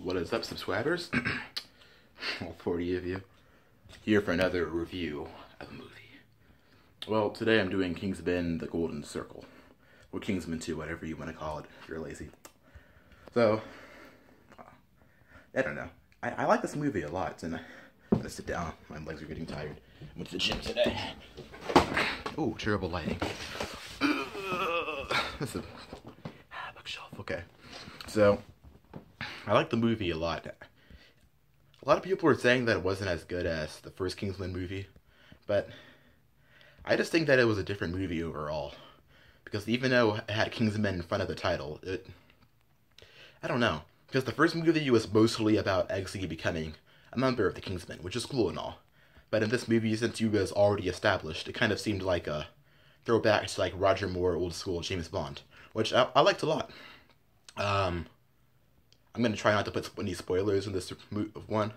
What is up, subscribers? All 40 of you. Here for another review of a movie. Well, today I'm doing Kingsman: The Golden Circle. Or Kingsman 2, whatever you want to call it, if you're lazy. So, I don't know. I like this movie a lot, and I'm gonna sit down. My legs are getting tired. I went to the gym today. Oh, terrible lighting. That's a bookshelf. Okay. So, I like the movie a lot. A lot of people were saying that it wasn't as good as the first Kingsman movie, but I just think that it was a different movie overall. Because even though it had Kingsman in front of the title, I don't know. Because the first movie was mostly about Eggsy becoming a member of the Kingsmen, which is cool and all. But in this movie, since you was already established, it kind of seemed like a throwback to like Roger Moore, old school James Bond, which I liked a lot. I'm going to try not to put any spoilers in this one.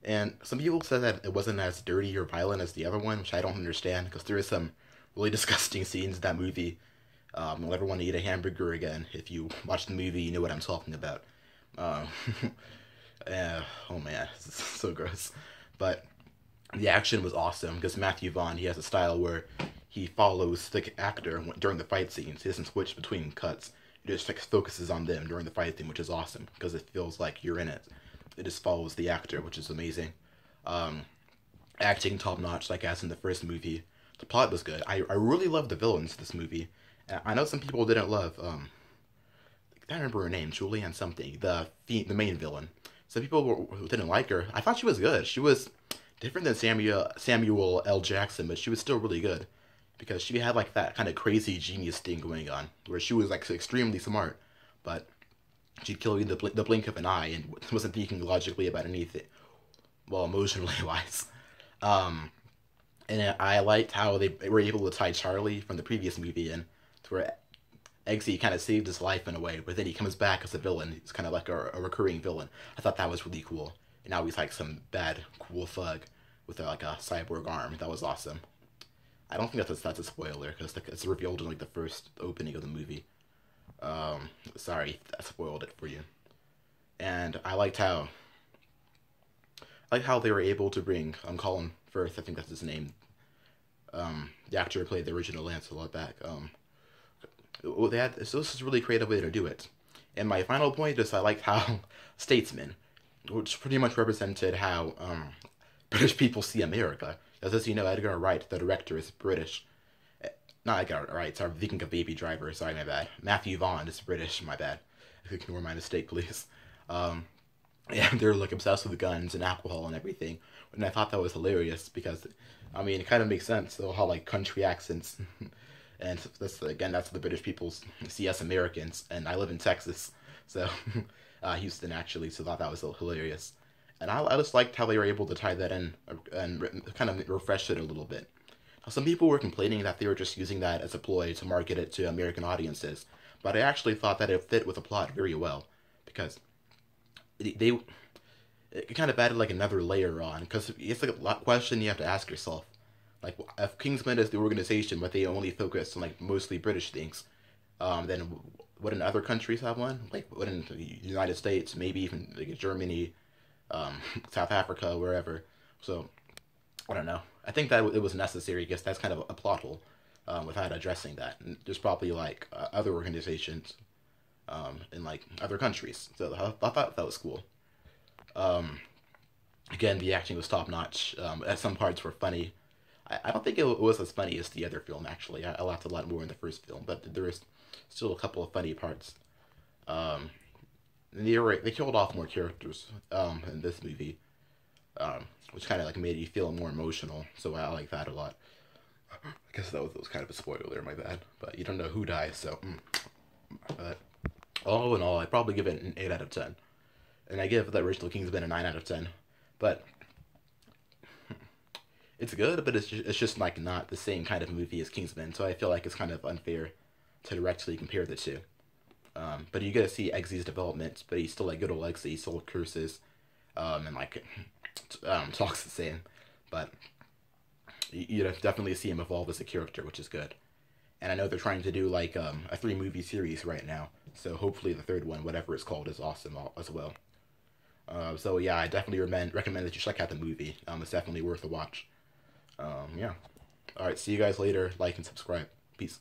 And some people said that it wasn't as dirty or violent as the other one, which I don't understand, because there is some really disgusting scenes in that movie. You'll never want to eat a hamburger again. If you watch the movie, you know what I'm talking about. Oh man, it's so gross. But the action was awesome, because Matthew Vaughn, he has a style where he follows the actor during the fight scenes. He doesn't switch between cuts. It just like focuses on them during the fight scene, which is awesome because it feels like you're in it. It just follows the actor, which is amazing. Acting top notch, like as in the first movie. The plot was good. I really loved the villains of this movie. I know some people didn't love. I can't remember her name, Julianne something, the main villain. Some people didn't like her. I thought she was good. She was different than Samuel L. Jackson, but she was still really good. Because she had like that kind of crazy genius thing going on, where she was like extremely smart, but she'd kill you in the blink of an eye and wasn't thinking logically about anything, well, emotionally wise. And I liked how they were able to tie Charlie from the previous movie in, to where Eggsy kind of saved his life in a way, but then he comes back as a villain. He's kind of like a recurring villain. I thought that was really cool. And now he's like some bad, cool thug with like a cyborg arm. That was awesome. I don't think that's a spoiler, because it's revealed in like the first opening of the movie. Sorry, I spoiled it for you. And I liked how they were able to bring Colin Firth, I think that's his name. The actor who played the original Lancelot back. So this is a really creative way to do it. And my final point is I liked how Statesman, which pretty much represented how British people see America. As you know, Edgar Wright, the director, is British. Not Edgar Wright, sorry, I'm thinking of Baby Driver, sorry, my bad. Matthew Vaughn is British, my bad. Ignore my mistake, please. Yeah, they're like obsessed with guns and alcohol and everything. And I thought that was hilarious because, I mean, it kind of makes sense, though, how like country accents. And that's the British people see us Americans, and I live in Texas, so, Houston actually, so I thought that was hilarious. And I just liked how they were able to tie that in and kind of refresh it a little bit. Some people were complaining that they were just using that as a ploy to market it to American audiences, but I actually thought that it fit with the plot very well, because it kind of added like another layer on, because it's like a question you have to ask yourself. Like, if Kingsman is the organization, but they only focus on like mostly British things, then wouldn't other countries have one? Like, wouldn't the United States, maybe even like Germany, South Africa, wherever. So, I don't know. I think that it was necessary because that's kind of a plot hole without addressing that. And there's probably like other organizations in like other countries. So I thought that was cool. Again, the acting was top notch. Some parts were funny. I don't think it was as funny as the other film, actually. I laughed a lot more in the first film, but there was still a couple of funny parts. They killed off more characters in this movie, which kind of like made you feel more emotional. So I like that a lot. I guess that was kind of a spoiler, my bad. But you don't know who dies, so. But all in all, I'd probably give it an 8 out of 10, and I give the original Kingsman a 9 out of 10. But it's good, but it's just like not the same kind of movie as Kingsman. So I feel like it's kind of unfair to directly compare the two. But you get to see Eggsy's development, but he's still like good old Eggsy. He still curses, and like talks the same. But you definitely see him evolve as a character, which is good. And I know they're trying to do like a 3-movie series right now, so hopefully the third one, whatever it's called, is awesome as well. So yeah, I definitely recommend that you check out the movie. It's definitely worth a watch. Yeah. All right. See you guys later. Like and subscribe. Peace.